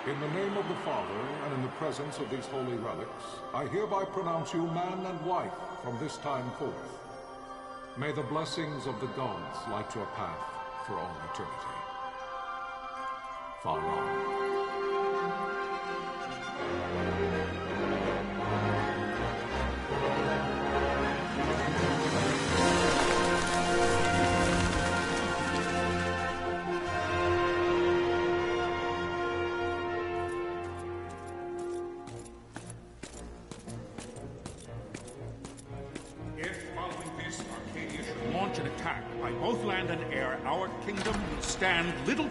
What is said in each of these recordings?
In the name of the Father, and in the presence of these holy relics, I hereby pronounce you man and wife from this time forth. May the blessings of the gods light your path for all eternity. Far on. An attack by both land and air, our kingdom will stand little.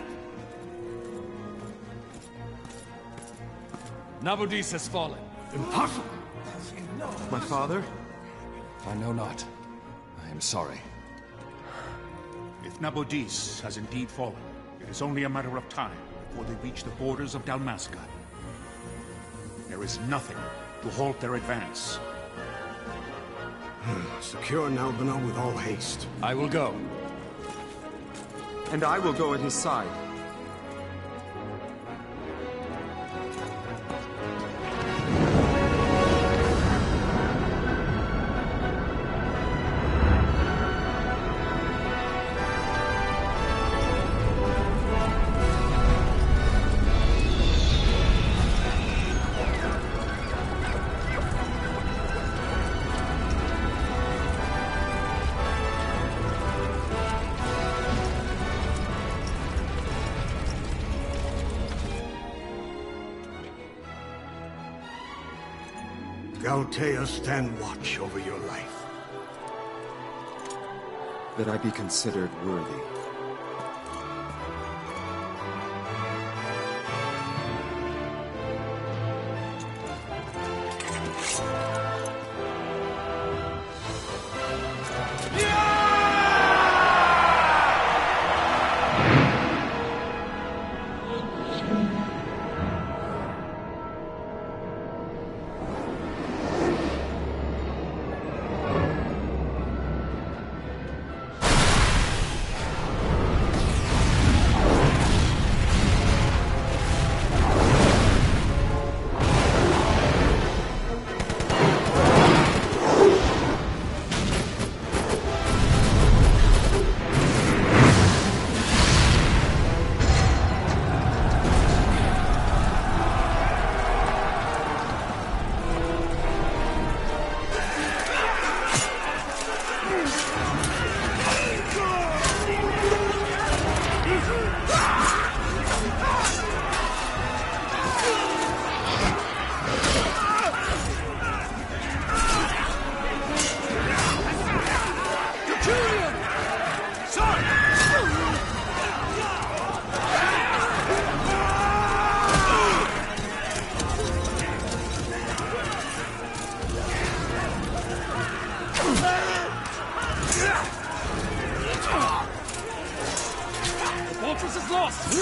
Nabudis has fallen. Impossible! My father? I know not. I am sorry. If Nabudis has indeed fallen, it is only a matter of time before they reach the borders of Dalmasca. There is nothing to halt their advance. Secure Nalbina with all haste. I will go. And I will go at his side. Galtea, stand watch over your life. That I be considered worthy.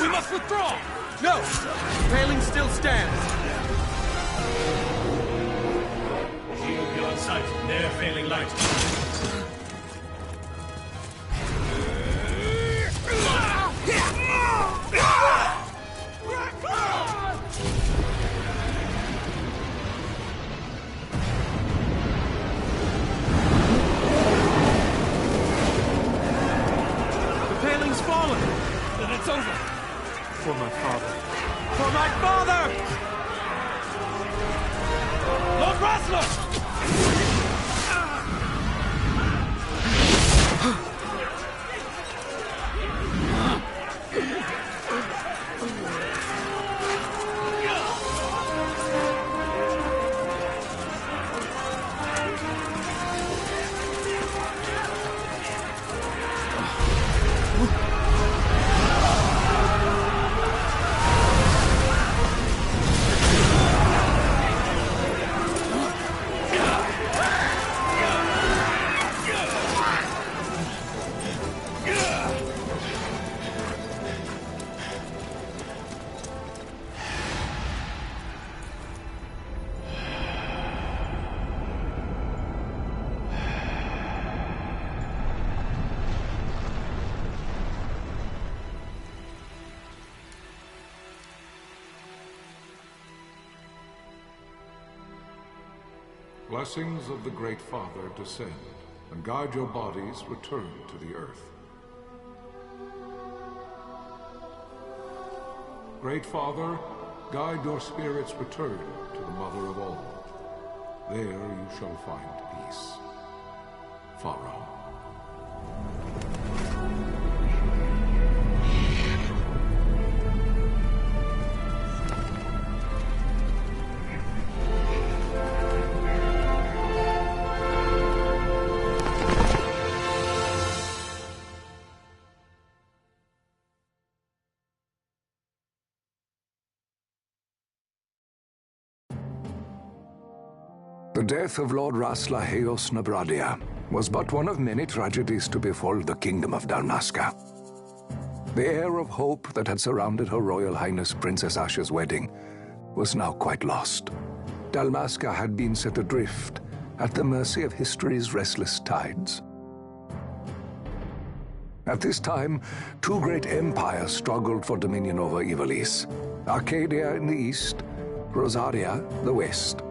We must withdraw! No! Paling still stands! Shield beyond sight, ne'er failing light. The paling's fallen! Then it's over! For my father. For my father! Lord Rasler! Blessings of the Great Father descend, and guide your bodies return to the earth. Great Father, guide your spirits return to the Mother of all. There you shall find peace. Pharaoh. The death of Lord Rasla Heos Nabradia was but one of many tragedies to befall the Kingdom of Dalmasca. The air of hope that had surrounded Her Royal Highness Princess Asha's wedding was now quite lost. Dalmasca had been set adrift at the mercy of history's restless tides. At this time, two great empires struggled for dominion over Ivalice: Arcadia in the east, Rosaria the west.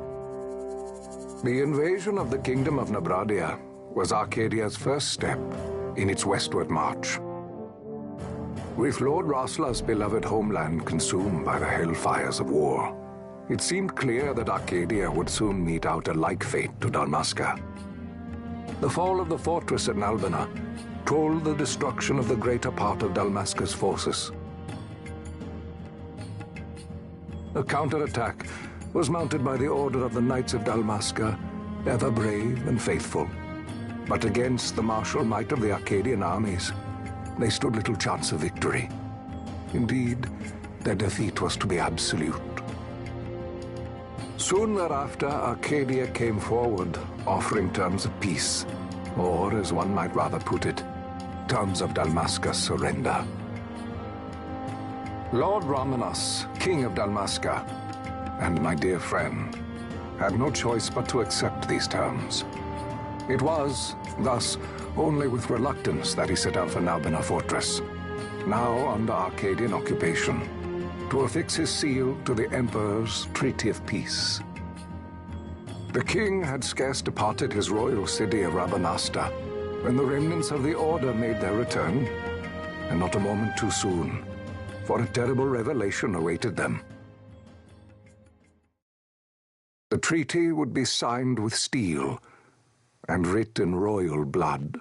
The invasion of the Kingdom of Nabradia was Arcadia's first step in its westward march. With Lord Rasla's beloved homeland consumed by the hellfires of war, it seemed clear that Arcadia would soon mete out a like fate to Dalmasca. The fall of the fortress at Nalbina told the destruction of the greater part of Dalmasca's forces. A counterattack was mounted by the order of the Knights of Dalmasca, ever brave and faithful. But against the martial might of the Arcadian armies, they stood little chance of victory. Indeed, their defeat was to be absolute. Soon thereafter, Arcadia came forward, offering terms of peace, or, as one might rather put it, terms of Dalmasca's surrender. Lord Ramanas, King of Dalmasca, and my dear friend, had no choice but to accept these terms. It was, thus, only with reluctance that he set out for Nalbina Fortress, now under Arcadian occupation, to affix his seal to the Emperor's Treaty of Peace. The king had scarce departed his royal city of Rabanasta when the remnants of the Order made their return, and not a moment too soon, for a terrible revelation awaited them. The treaty would be signed with steel and writ in royal blood.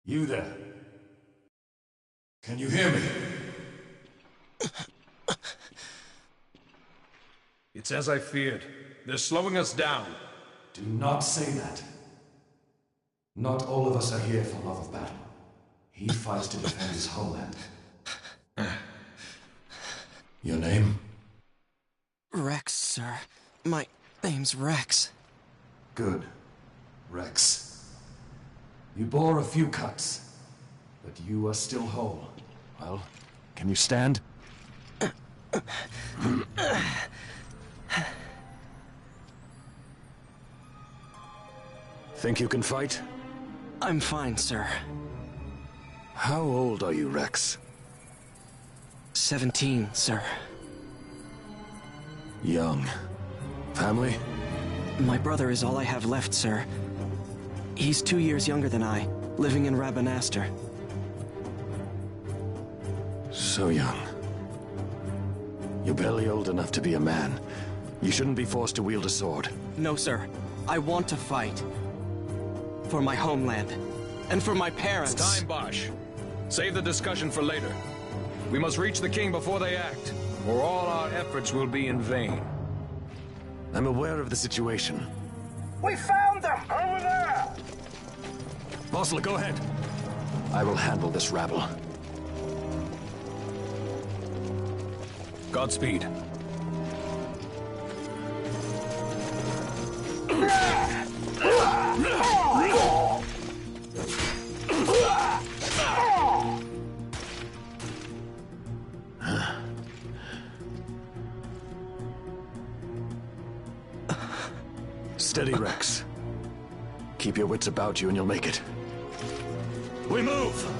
You there? Can you hear me? It's as I feared. They're slowing us down. Do not say that. Not all of us are here for love of battle. He fights to defend his homeland. Your name? Rex, sir. My name's Rex. Good. Rex. You bore a few cuts, but you are still whole. Well, can you stand? Think you can fight? I'm fine, sir. How old are you, Rex? 17, sir. Young. Family? My brother is all I have left, sir. He's 2 years younger than I, living in Rabanastre. So young. You're barely old enough to be a man. You shouldn't be forced to wield a sword. No, sir. I want to fight. For my homeland. And for my parents. It's time, Bosch. Save the discussion for later. We must reach the king before they act, or all our efforts will be in vain. I'm aware of the situation. We found them! Over there! Bosler, go ahead. I will handle this rabble. Godspeed. Steady, Rex. Keep your wits about you and you'll make it. We move!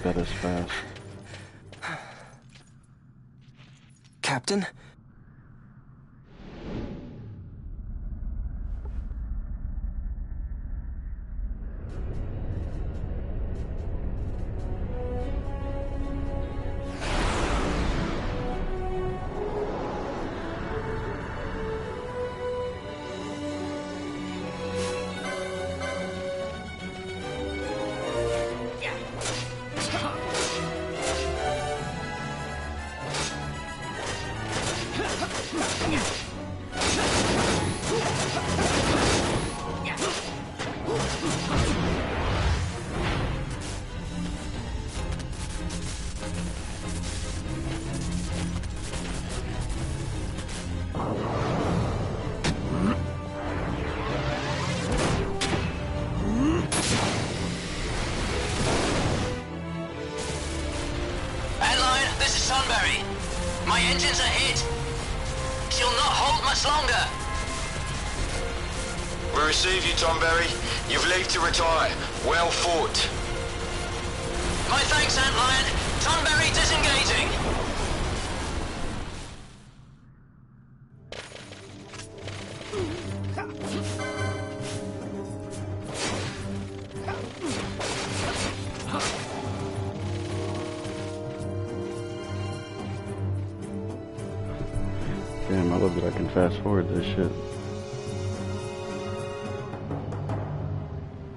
That is fast. Captain? My engines are hit. She'll not hold much longer. We receive you, Tomberry. You've leave to retire. Well fought. My thanks, Antlion. Tonberry disengaging. Damn, I love that I can fast forward this shit.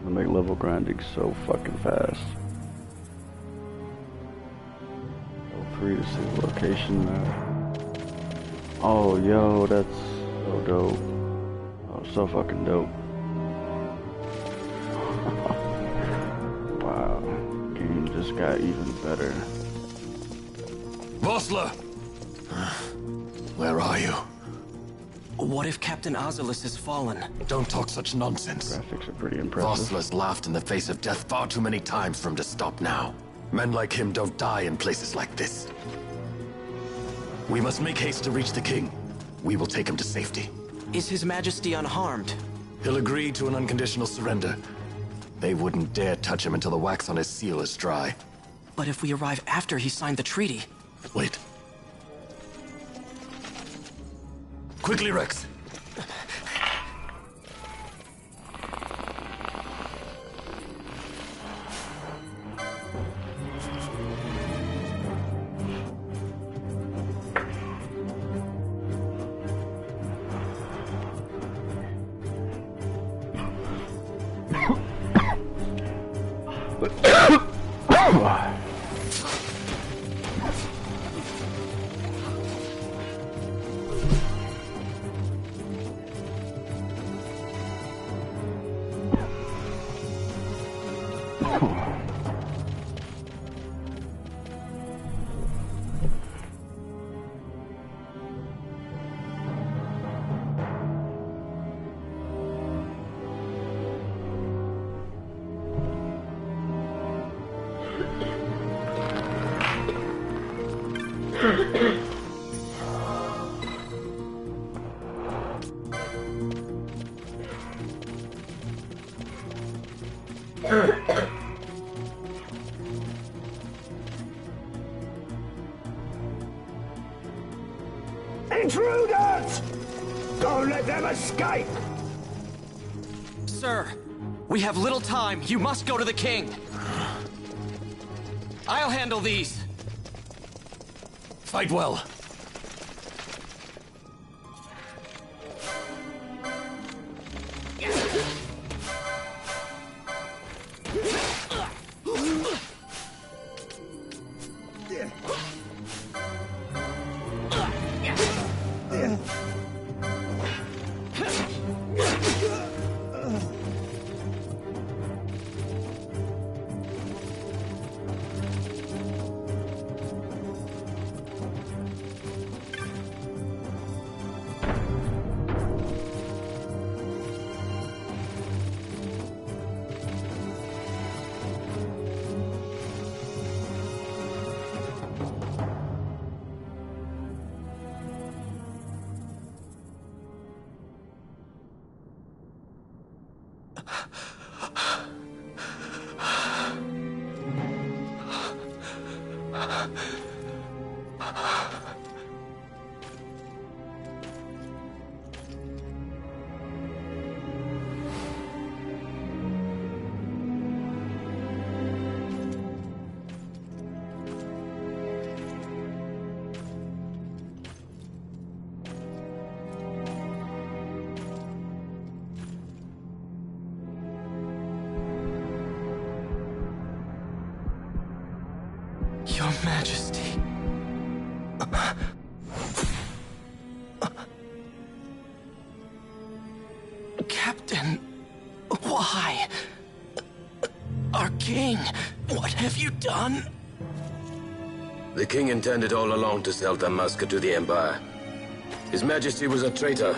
I make level grinding so fucking fast. L3 to see the location now. Oh, yo, that's so dope. Oh, so fucking dope. Wow, game just got even better. Vossler! Where are you? What if Captain Oculus has fallen? Don't talk such nonsense. Graphics are pretty impressive. Vossler's laughed in the face of death far too many times for him to stop now. Men like him don't die in places like this. We must make haste to reach the king. We will take him to safety. Is His Majesty unharmed? He'll agree to an unconditional surrender. They wouldn't dare touch him until the wax on his seal is dry. But if we arrive after he signed the treaty... Wait. Quickly, Rex! Intruders! Don't let them escape! Sir, we have little time. You must go to the king. I'll handle these. Fight well. Your Majesty. Captain, why? Our king, what have you done? The king intended all along to sell Dalmasca to the Empire. His Majesty was a traitor.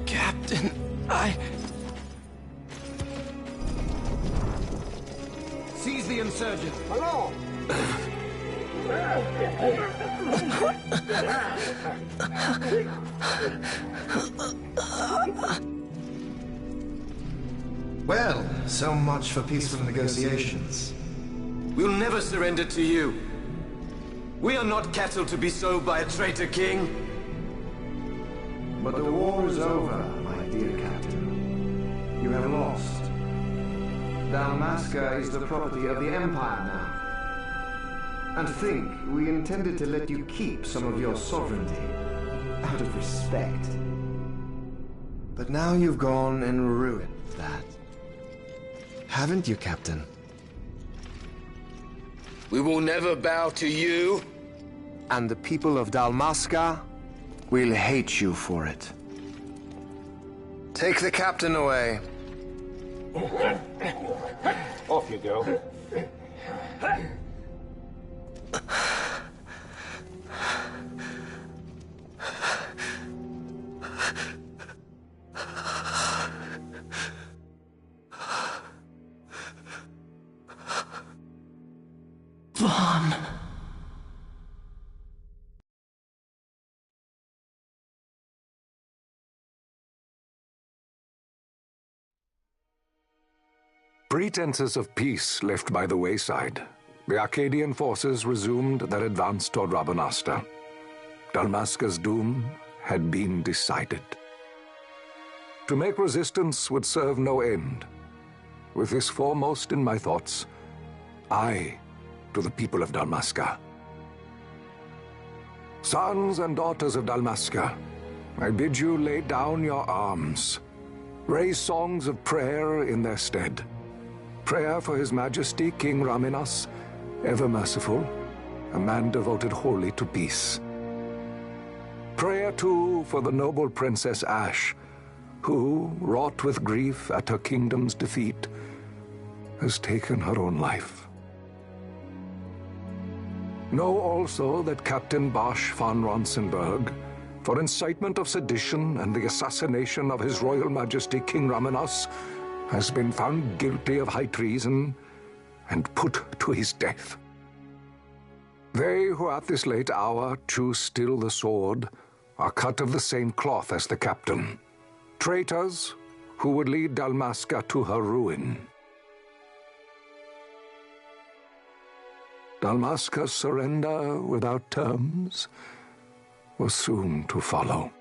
Captain, Seize the insurgent! Hello! Well, so much for peaceful negotiations. We'll never surrender to you. We are not cattle to be sold by a traitor king. But the war is over, my dear Captain. You have lost. Dalmasca is the property of the Empire now. And to think, we intended to let you keep some of your sovereignty, out of respect. But now you've gone and ruined that. Haven't you, Captain? We will never bow to you. And the people of Dalmasca will hate you for it. Take the captain away. Off you go. Vaughn. Pretenses of peace left by the wayside, the Arcadian forces resumed their advance toward Rabanasta. Dalmasca's doom had been decided. To make resistance would serve no end. With this foremost in my thoughts, I to the people of Dalmasca. Sons and daughters of Dalmasca, I bid you lay down your arms. Raise songs of prayer in their stead. Prayer for His Majesty King Raminas, ever merciful, a man devoted wholly to peace. Prayer, too, for the noble Princess Ash, who, wrought with grief at her kingdom's defeat, has taken her own life. Know also that Captain Bosch von Ronsenberg, for incitement of sedition and the assassination of His Royal Majesty King Raminas, has been found guilty of high treason and put to his death. They who at this late hour choose still the sword are cut of the same cloth as the captain. Traitors who would lead Dalmasca to her ruin. Dalmasca's surrender without terms was soon to follow.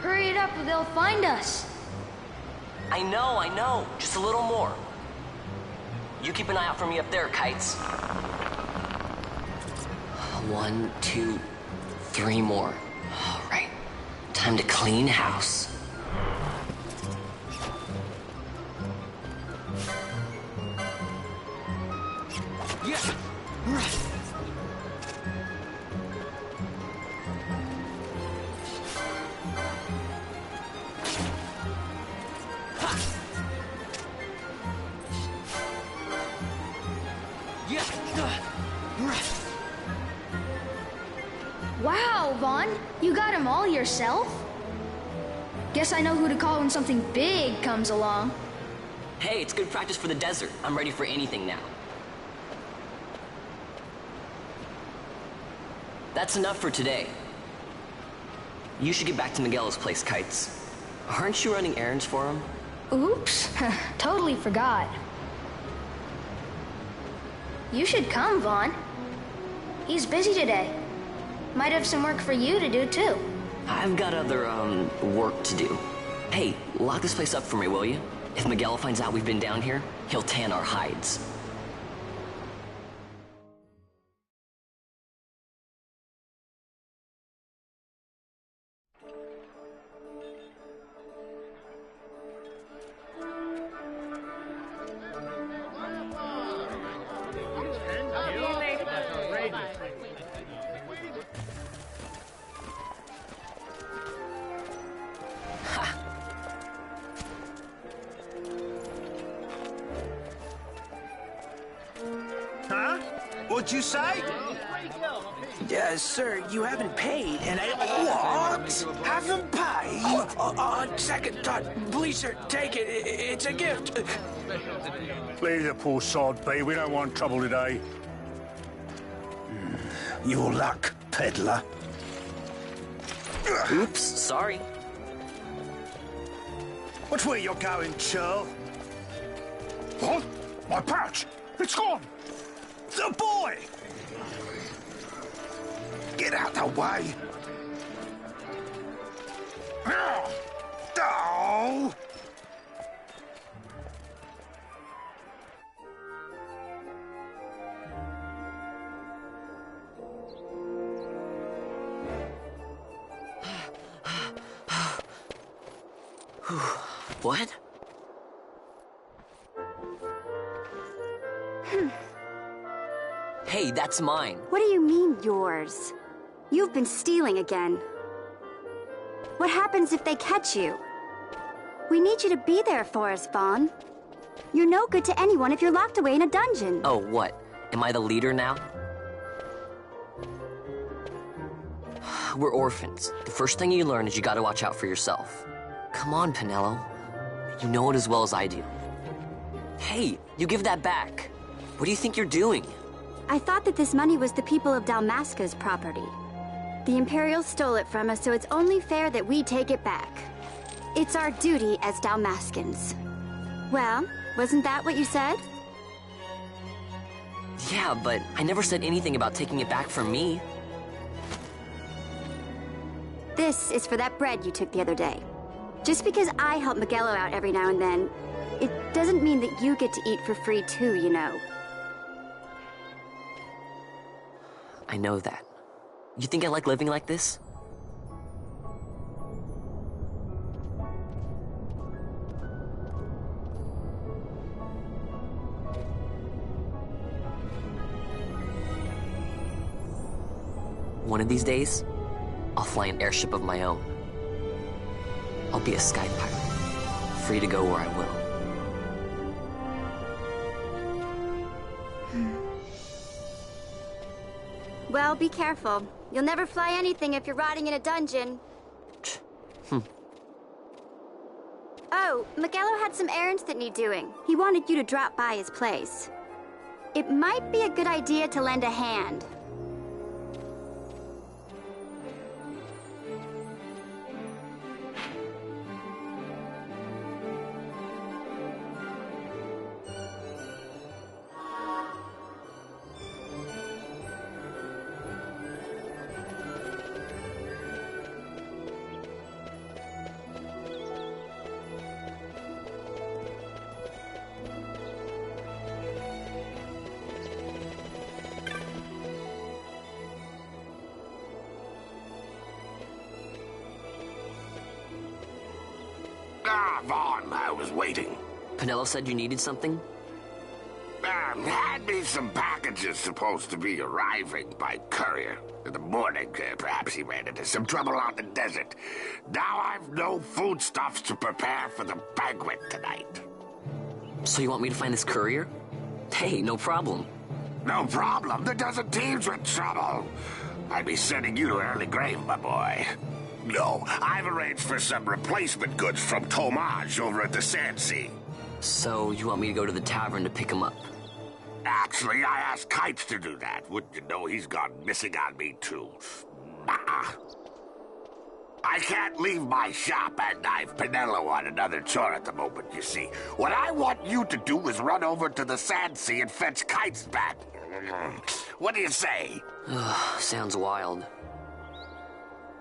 Hurry it up or they'll find us. I know. Just a little more. You keep an eye out for me up there, Kites. 1, 2, 3 more. All right. Time to clean house. Yeah. Wow, Vaughn, you got him all yourself? Guess I know who to call when something big comes along. Hey, it's good practice for the desert. I'm ready for anything now. That's enough for today. You should get back to Miguel's place, Kites. Aren't you running errands for him? Oops, totally forgot. You should come, Vaughn. He's busy today. Might have some work for you to do, too. I've got other, work to do. Hey, lock this place up for me, will you? If Miguel finds out we've been down here, he'll tan our hides. What'd you say? Sir, you haven't paid, and I... What? Haven't paid? On second thought, please, sir, take it. It's a gift. Leave the poor sod be. We don't want trouble today. Your luck, peddler. Oops, sorry. Watch where you're going, churl. What? My pouch! It's gone! The boy! Get out the way! Oh! What? Hey, that's mine. What do you mean, yours? You've been stealing again. What happens if they catch you? We need you to be there for us, Vaughn. You're no good to anyone if you're locked away in a dungeon. Oh, what? Am I the leader now? We're orphans. The first thing you learn is you gotta watch out for yourself. Come on, Pinello. You know it as well as I do. Hey, you give that back. What do you think you're doing? I thought that this money was the people of Dalmasca's property. The Imperials stole it from us, so it's only fair that we take it back. It's our duty as Dalmascans. Well, wasn't that what you said? Yeah, but I never said anything about taking it back from me. This is for that bread you took the other day. Just because I help Miguelo out every now and then, it doesn't mean that you get to eat for free too, you know. I know that. You think I like living like this? One of these days, I'll fly an airship of my own. I'll be a sky pirate, free to go where I will. Well, be careful. You'll never fly anything if you're rotting in a dungeon. Oh, Miguelo had some errands that need doing. He wanted you to drop by his place. It might be a good idea to lend a hand. Ah, Vaughn, I was waiting. Penelo said you needed something? Had me some packages supposed to be arriving by courier. In the morning, perhaps he ran into some trouble out in the desert. Now I've no foodstuffs to prepare for the banquet tonight. So you want me to find this courier? Hey, no problem. No problem. The desert teems with trouble. I'd be sending you to early grave, my boy. No, I've arranged for some replacement goods from Tomage over at the Sandsea. So you want me to go to the tavern to pick him up? Actually, I asked Kites to do that. Wouldn't you know he's gone missing on me, too. Nah. I can't leave my shop, and I've Penelo on another chore at the moment, you see. What I want you to do is run over to the Sandsea and fetch Kites back. What do you say? Sounds wild.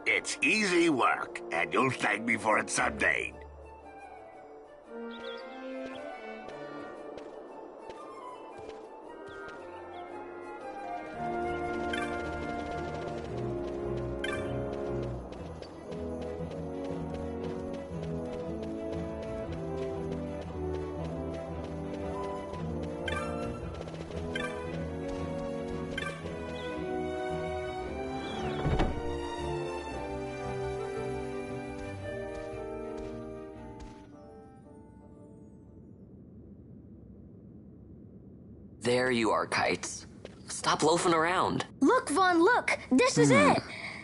It's easy work, and you'll thank me for it someday. There you are, Kites. Stop loafing around. Look, Vaughn, look! This is it!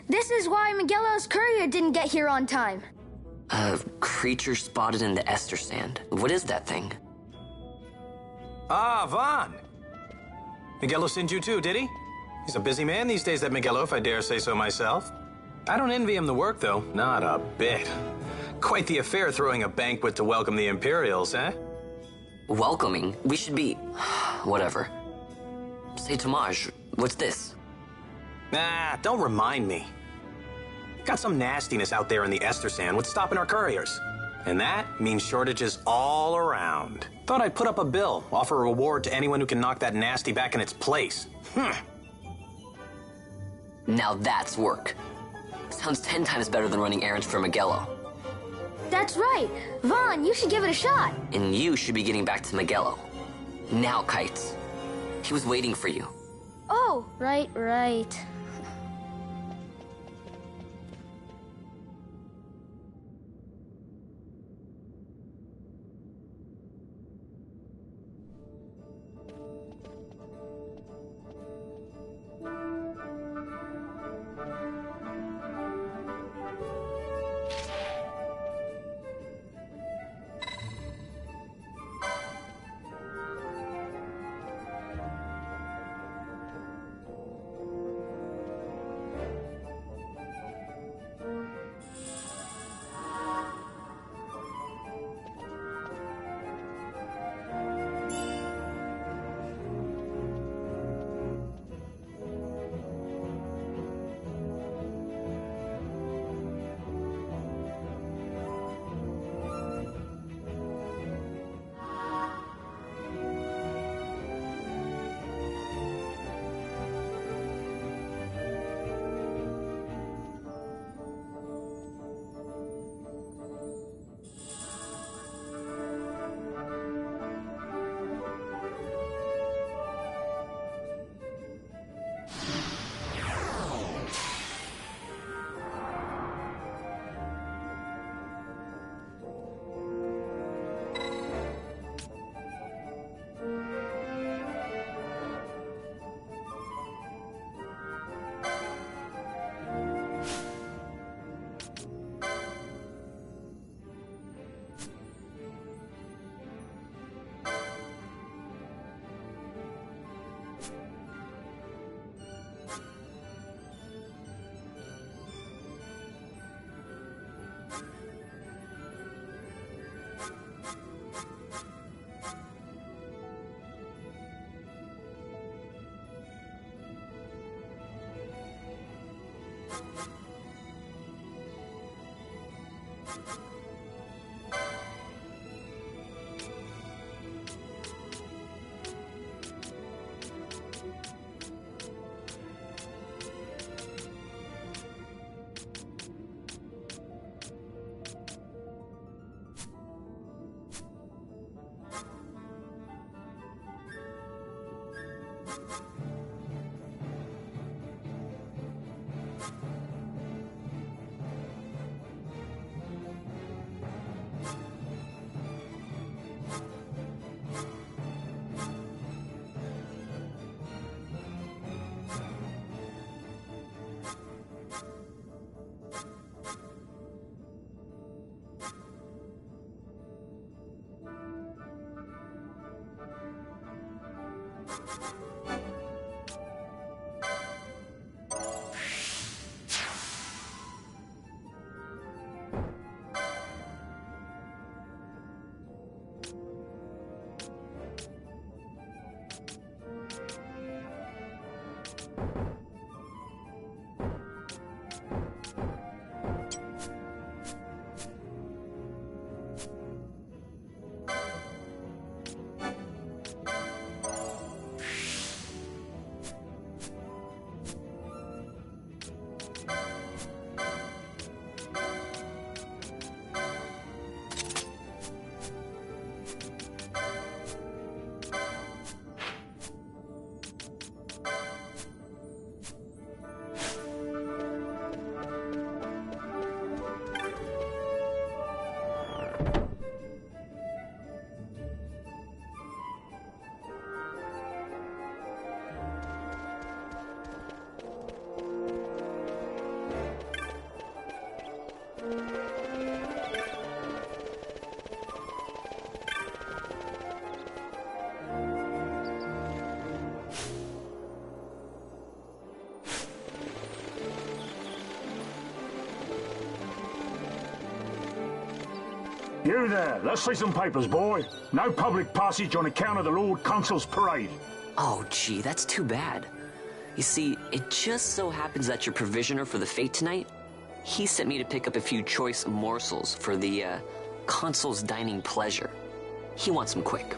This is why Miguelo's courier didn't get here on time. A creature spotted in the Ester Sand. What is that thing? Ah, Vaughn! Miguelo sent you too, did he? He's a busy man these days, that Miguelo, if I dare say so myself. I don't envy him the work, though. Not a bit. Quite the affair throwing a banquet to welcome the Imperials, eh? Welcoming? We should be... whatever. Say, Tomage, what's this? Nah, don't remind me. Got some nastiness out there in the Ester Sand. What's stopping our couriers? And that means shortages all around. Thought I'd put up a bill, offer a reward to anyone who can knock that nasty back in its place. Now that's work. Sounds 10 times better than running errands for Miguelo. That's right. Vaughn, you should give it a shot. And you should be getting back to Miguelo. Now, Kites. He was waiting for you. Oh, right. You there, let's see some papers, boy. No public passage on account of the Lord Consul's parade. Oh, gee, that's too bad. You see, it just so happens that your provisioner for the fete tonight, he sent me to pick up a few choice morsels for the, Consul's dining pleasure. He wants them quick.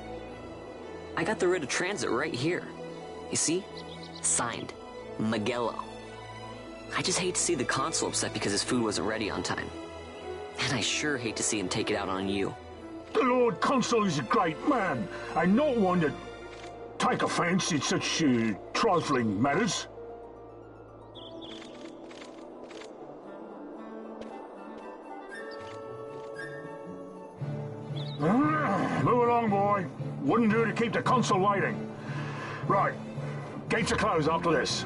I got the writ of transit right here. You see? Signed, Magello. I just hate to see the Consul upset because his food wasn't ready on time. And I sure hate to see him take it out on you. The Lord Consul is a great man, and not one to take offence in such trifling matters. Move along, boy. Wouldn't do to keep the Consul waiting. Right, gates are closed after this.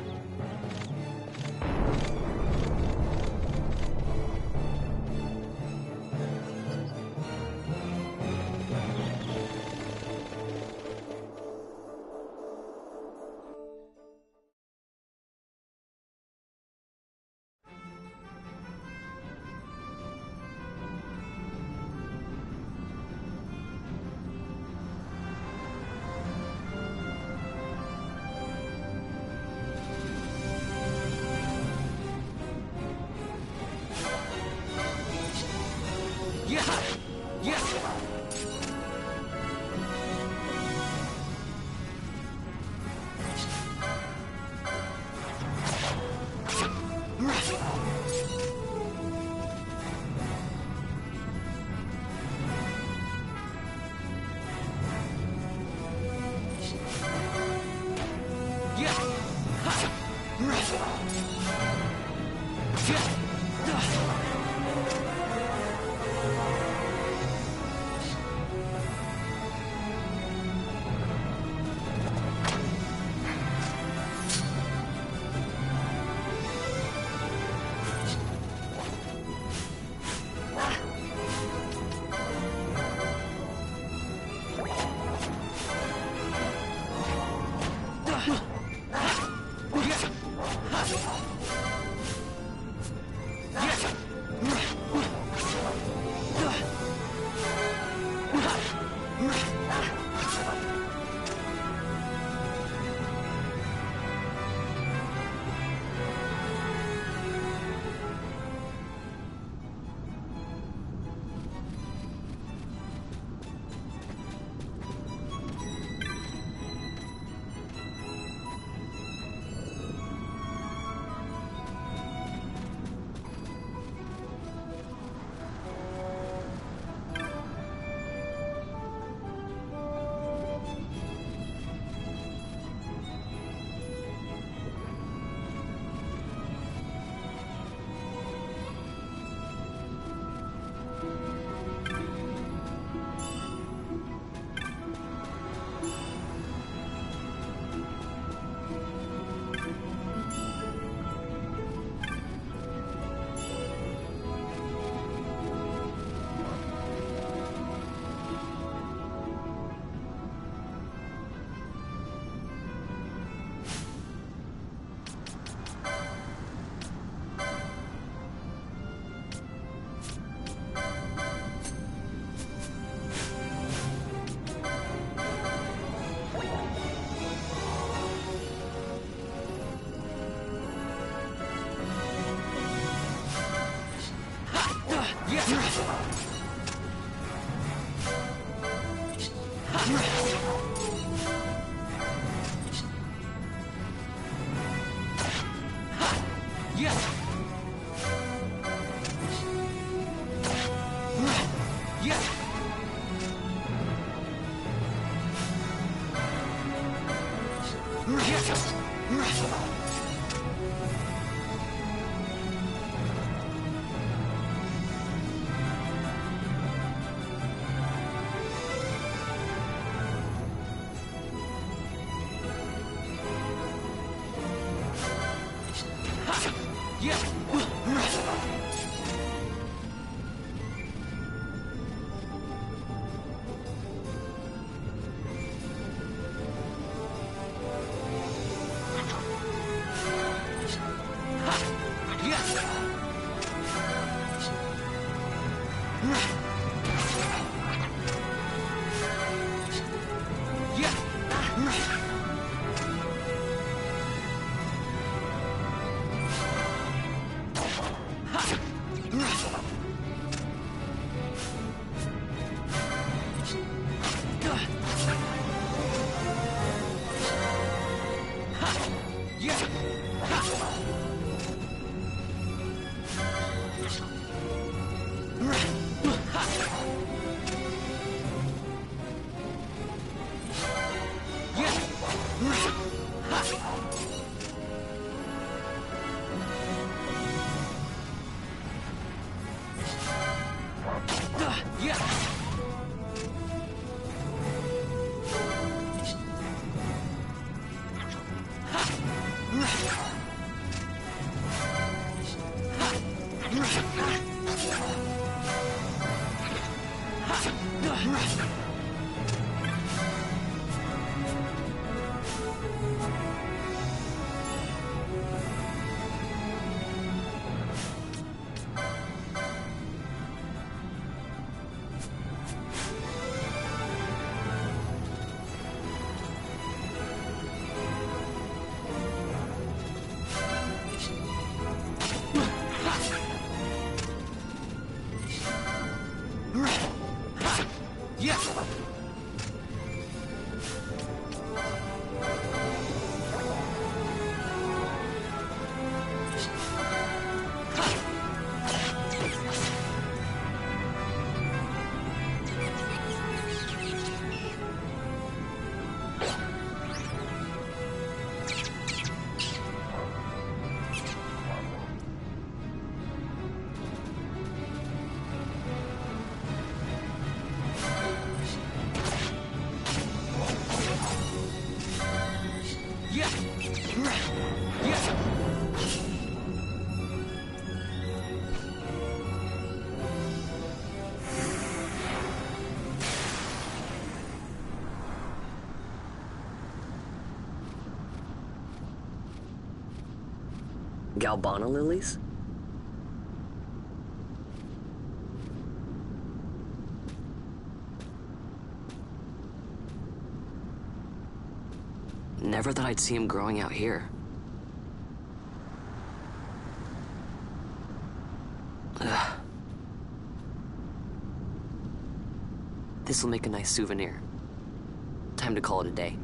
Galbana lilies? Never thought I'd see him growing out here. Ugh. This'll make a nice souvenir. Time to call it a day.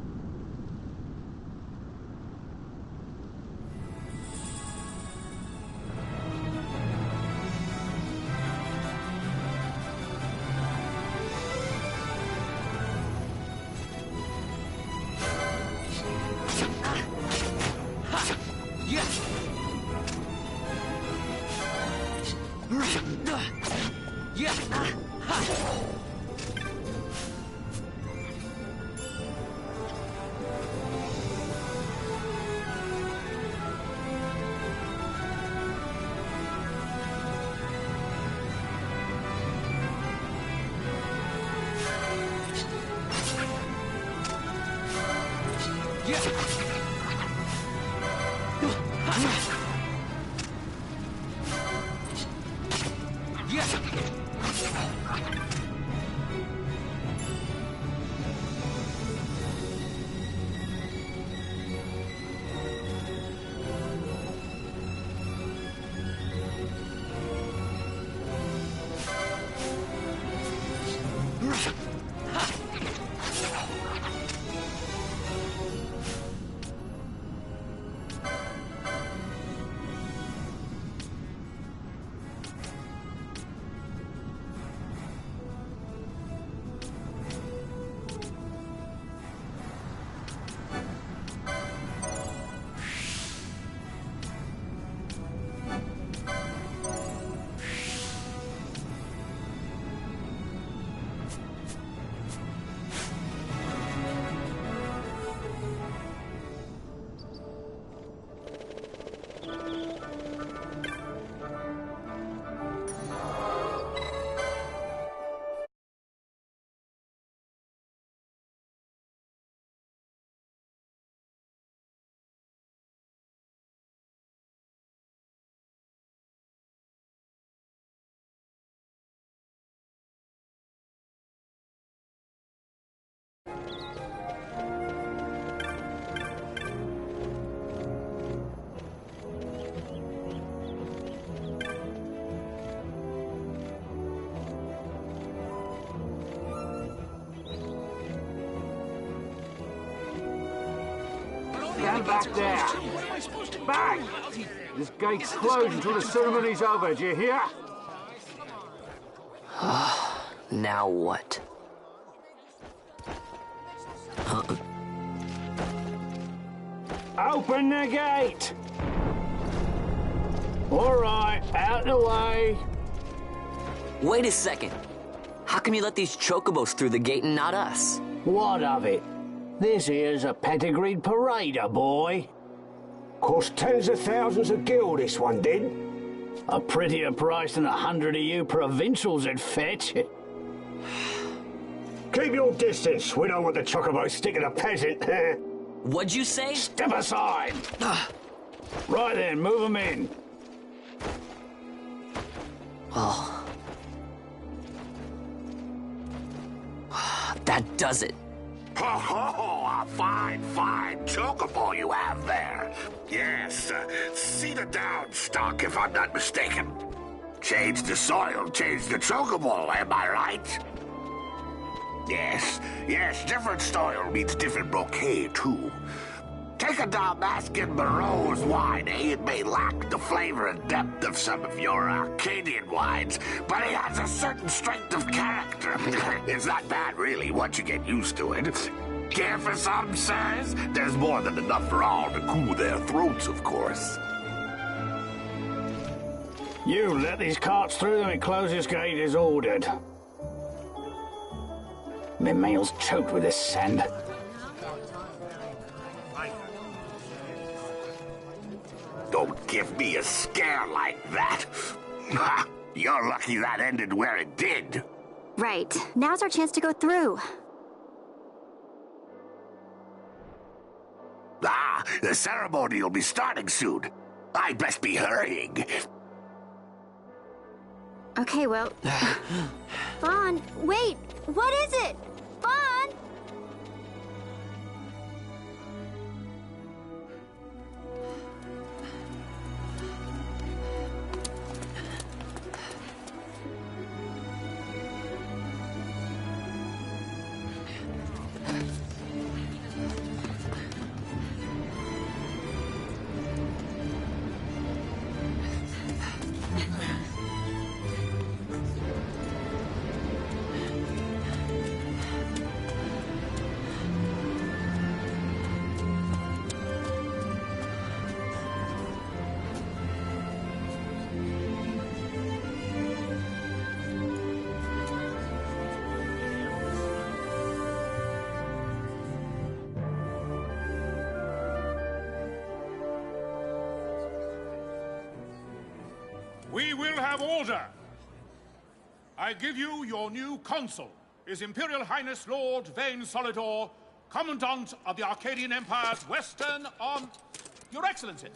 Stand back there! Back! This gate's closed until the ceremony's over, do you hear? Now what? Open the gate! All right, out the way. Wait a second. How come you let these chocobos through the gate and not us? What of it? This here's a pedigreed parader, boy. Cost tens of thousands of gil, this one did. A prettier price than 100 of you provincials would fetch. Keep your distance. We don't want the chocobo sticking a peasant. What'd you say? Step aside. Right then, move them in. Oh. That does it. Oh, a fine chocobo you have there. Yes, cedar down stock, if I'm not mistaken. Change the soil, change the chocobo, am I right? Yes, different soil means different bouquet, too. Take a Dalmascan Barrow's wine, eh? It may lack the flavor and depth of some of your Arcadian wines, but it has a certain strength of character. It's not bad, really, once you get used to it. Care for some, sirs? There's more than enough for all to cool their throats, of course. You let these carts through and close this gate as ordered. My meal's choked with this sand. Don't give me a scare like that. You're lucky that ended where it did. Right. Now's our chance to go through. The ceremony will be starting soon. I'd best be hurrying. Okay, well... Vaughn, wait! What is it? Vaughn! We will have order. I give you your new consul, His Imperial Highness Lord Vane Solidor, Commandant of the Arcadian Empire's Western Arm... Your Excellency.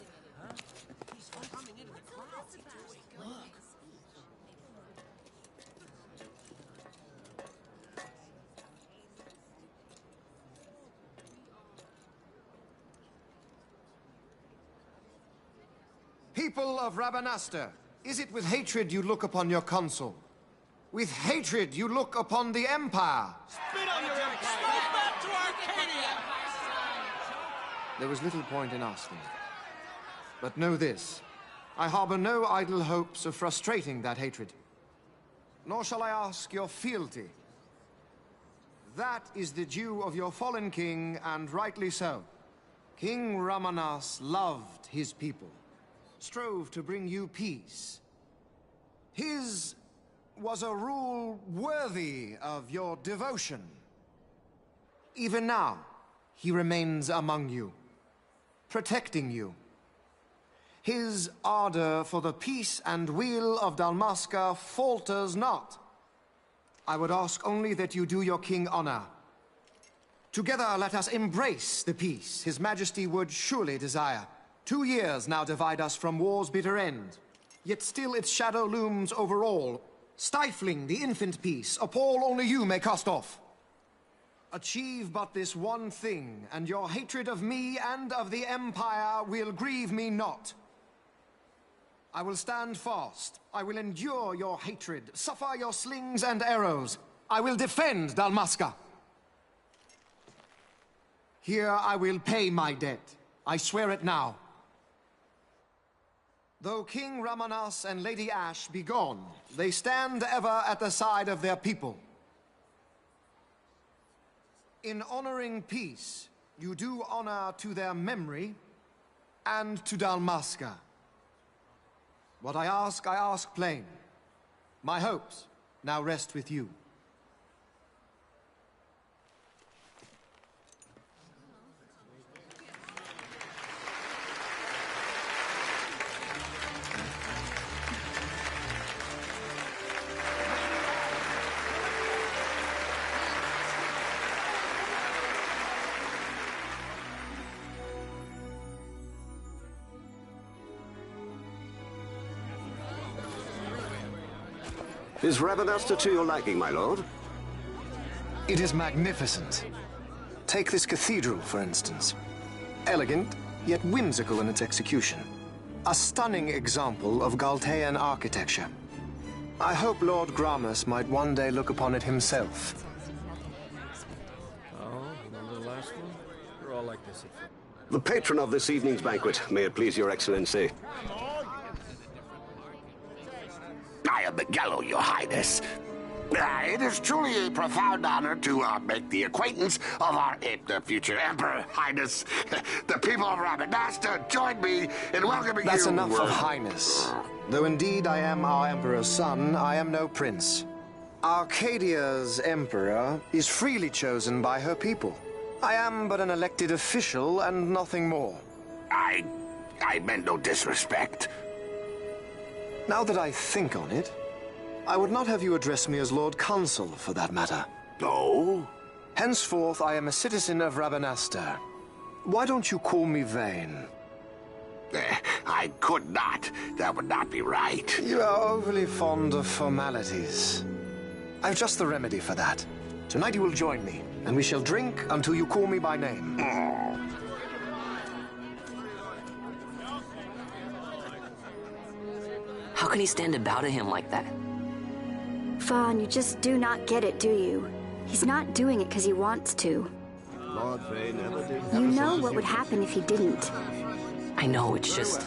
People of Rabanastre, is it with hatred you look upon your consul? With hatred you look upon the Empire? Spit on your empire! Go back to Arcadia! There was little point in asking. But know this, I harbor no idle hopes of frustrating that hatred. Nor shall I ask your fealty. That is the due of your fallen king, and rightly so. King Ramanas loved his people, strove to bring you peace. His was a rule worthy of your devotion. Even now, he remains among you, protecting you. His ardor for the peace and weal of Dalmasca falters not. I would ask only that you do your king honor. Together let us embrace the peace His Majesty would surely desire. 2 years now divide us from war's bitter end, yet still its shadow looms over all, stifling the infant peace a pall only you may cast off. Achieve but this one thing, and your hatred of me and of the Empire will grieve me not. I will stand fast. I will endure your hatred, suffer your slings and arrows. I will defend Dalmasca. Here I will pay my debt. I swear it now. Though King Ramanas and Lady Ash be gone, they stand ever at the side of their people. In honoring peace, you do honor to their memory and to Dalmasca. What I ask plain. My hopes now rest with you. Is Rabanasta to your liking, my lord? It is magnificent. Take this cathedral, for instance. Elegant, yet whimsical in its execution. A stunning example of Galtean architecture. I hope Lord Gramus might one day look upon it himself. Oh, remember the last one? We're all like this at first. The patron of this evening's banquet, may it please your excellency. I am Miguelo, your highness. It is truly a profound honor to make the acquaintance of our future emperor, highness. The people of Rabanasta join me in welcoming you. That's enough of highness. Though indeed I am our emperor's son, I am no prince. Arcadia's emperor is freely chosen by her people. I am but an elected official and nothing more. I meant no disrespect. Now that I think on it, I would not have you address me as Lord Consul, for that matter. No? Henceforth, I am a citizen of Rabanasta. Why don't you call me Vane? I could not. That would not be right. You are overly fond of formalities. I've just the remedy for that. Tonight you will join me, and we shall drink until you call me by name. How can he stand about to him like that? Vaughn, you just do not get it, do you? He's not doing it because he wants to. Lord Vane never did. You know what would happen if he didn't. I know, it's just...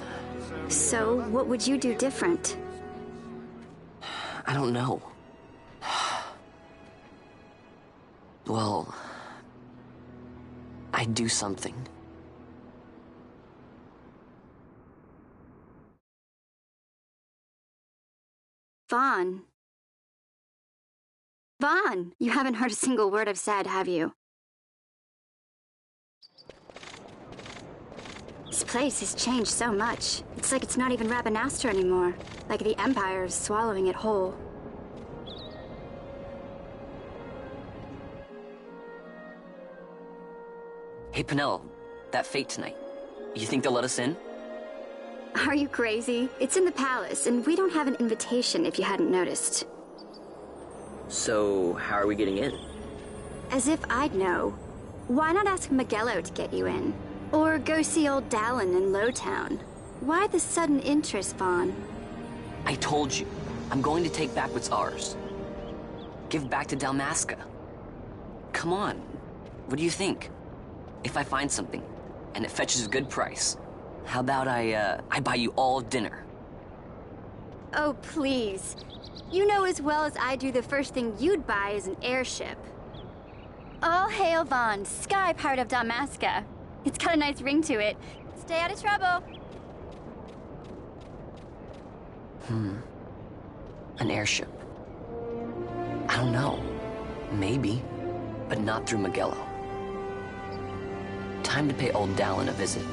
So, what would you do different? I don't know. Well... I'd do something. Vaughn. Vaughn! You haven't heard a single word I've said, have you? This place has changed so much. It's like it's not even Rabanasta anymore. Like the Empire is swallowing it whole. Hey, Penelo, that fete tonight. You think they'll let us in? Are you crazy? It's in the palace, and we don't have an invitation if you hadn't noticed. So, how are we getting in? As if I'd know. Why not ask Miguelo to get you in? Or go see old Dallin in Lowtown? Why the sudden interest, Vaughn? I told you, I'm going to take back what's ours. Give back to Dalmasca. Come on, what do you think? If I find something, and it fetches a good price, how about I buy you all dinner? Oh, please. You know as well as I do the first thing you'd buy is an airship. All hail Vaughn, sky part of Dalmasca. It's got a nice ring to it. Stay out of trouble. An airship. I don't know. Maybe, but not through Miguelo. Time to pay old Dallin a visit.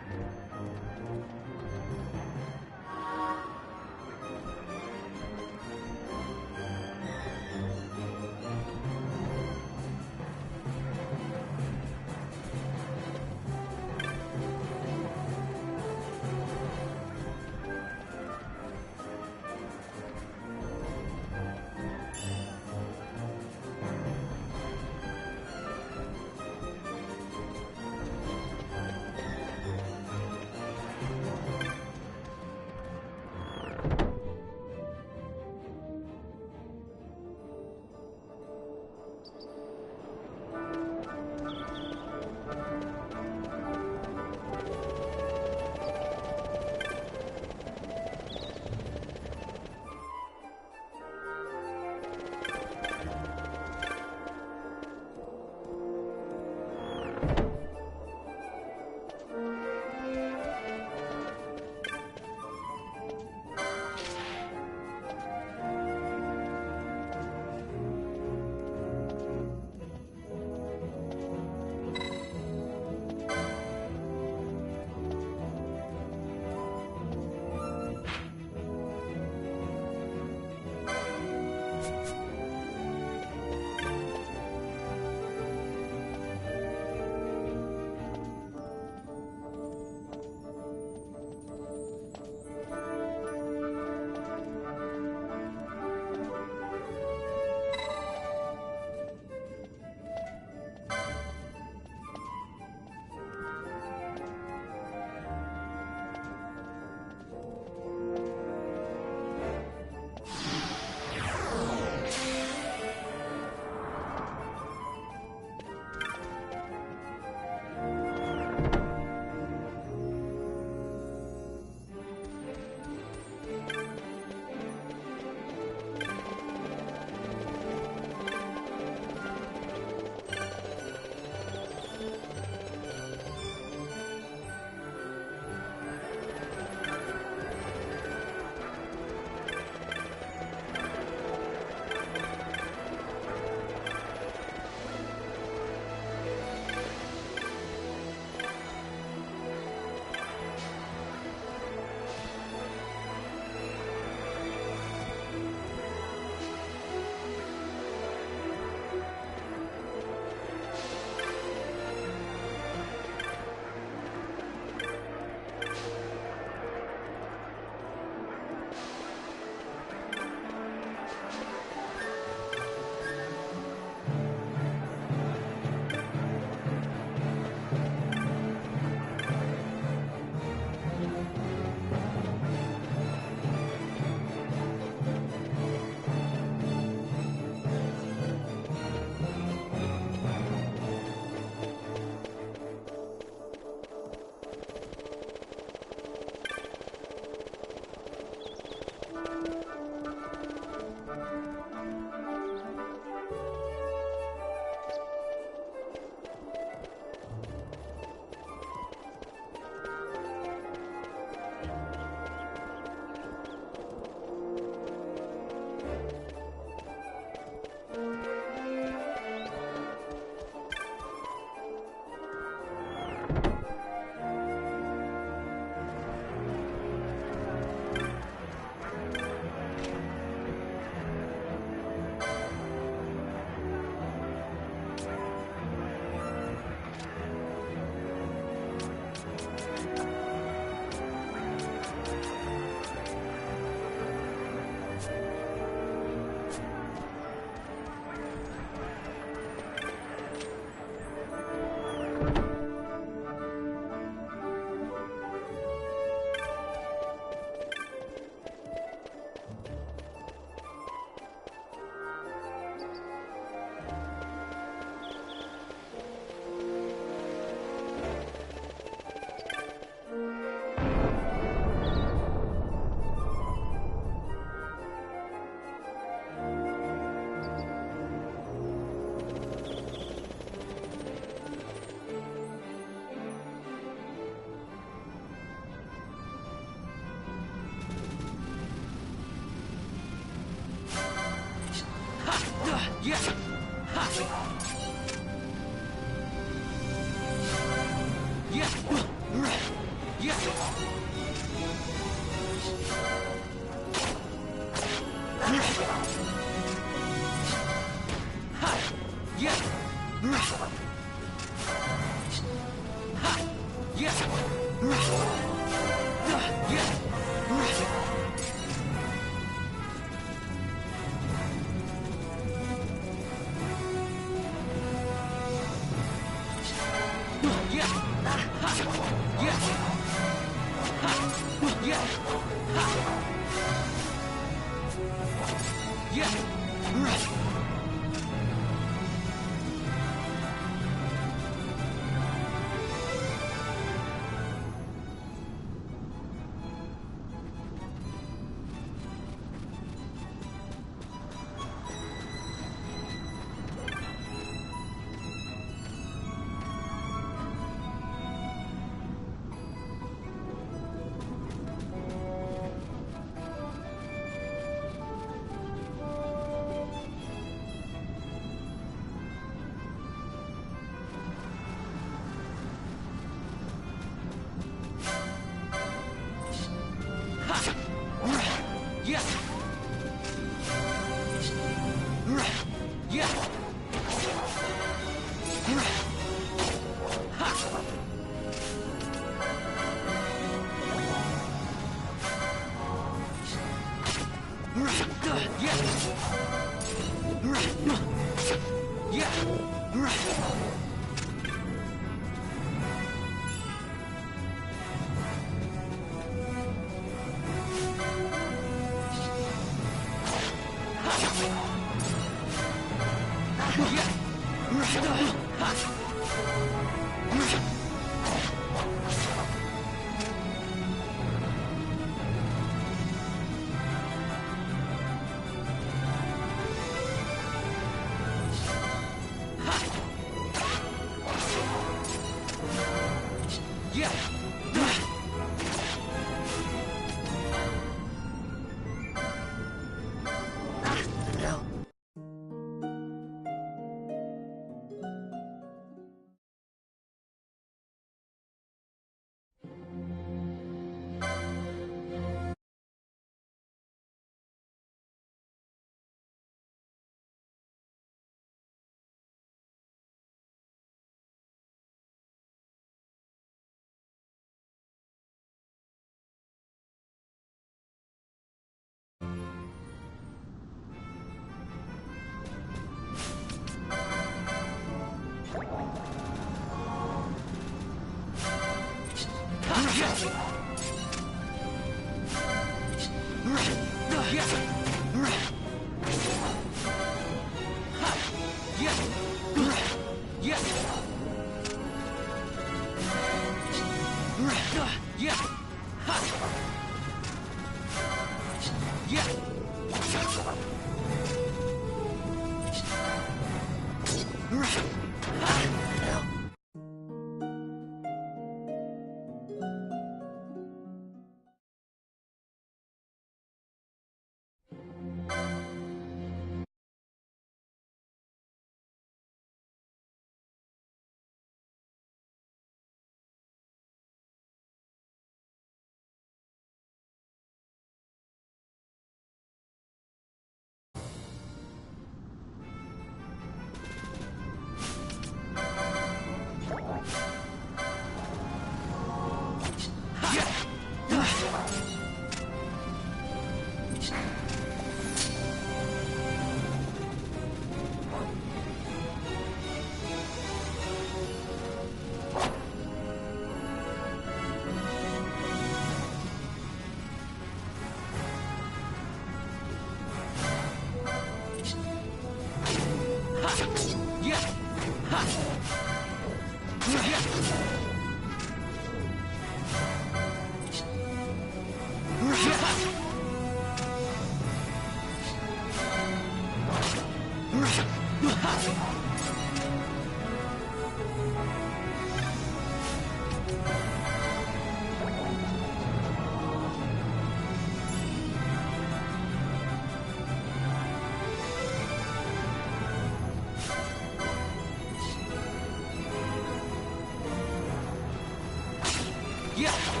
Yeah.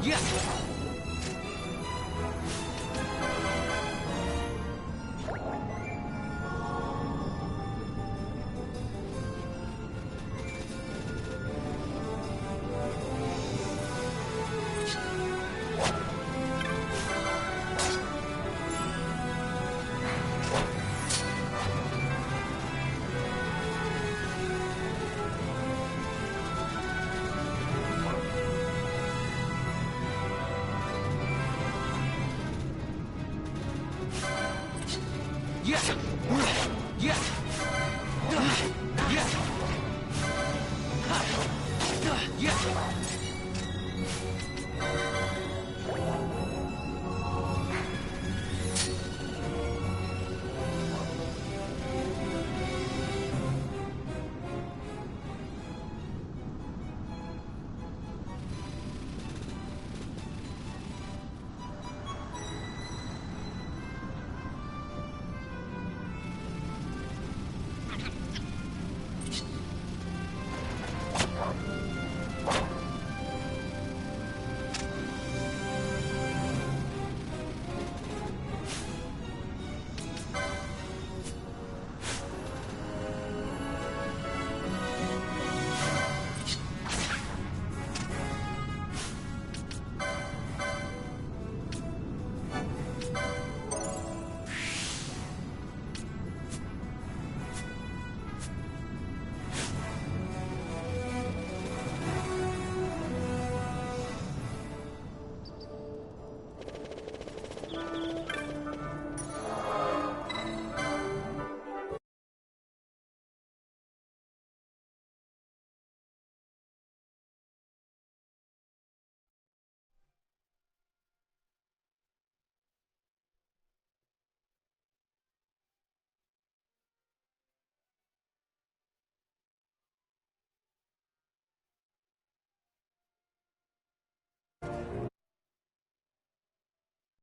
Yeah.